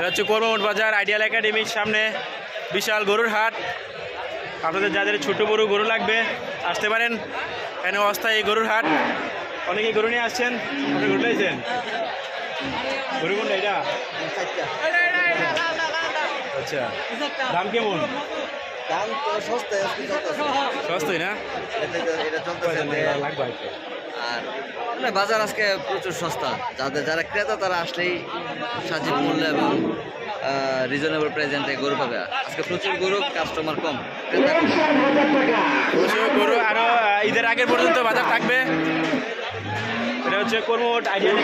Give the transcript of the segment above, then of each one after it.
এটা হচ্ছে কর্মমোট বাজার আইডিয়াল একাডেমির সামনে বিশাল গরুর হাট। আপনাদের যাদের ছোট বড় গরু লাগবে আসতে পারেন, এখানে অস্থায়ী গরুর হাট। অনেকে গরু নিয়ে আসছেন, আপনি গরু নিয়েছেন? গরু কোনটা এটা? আচ্ছা, দাম কেমন? দাম তো সস্তায় সস্তাই না? এটা চলতেছে লাগবে আর মানে বাজার আজকে প্রচুর সস্তা। যারা ক্রেতা তারা আসলেই সাজিব মূল্য এবং রিজনেবল প্রাইসে গরু পাবে। আজকে প্রচুর গরু, কাস্টমার কম, ক্রেতা কম। প্রচুর গরু, আরও ঈদের আগের পর্যন্ত বাজার থাকবে। এটা হচ্ছে কর্মমোট আইডিয়াল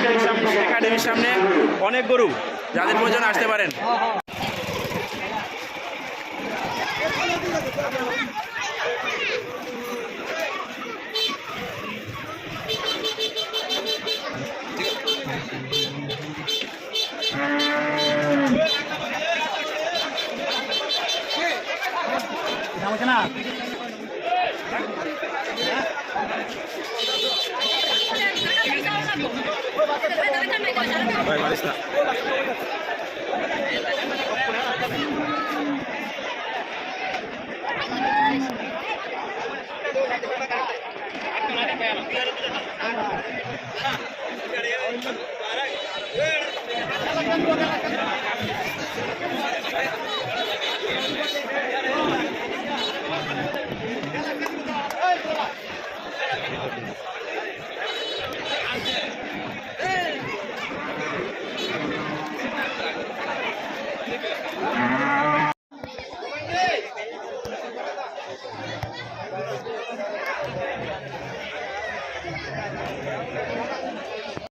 একাডেমির সামনে অনেক গরু, যাদের প্রয়োজন আসতে পারেন।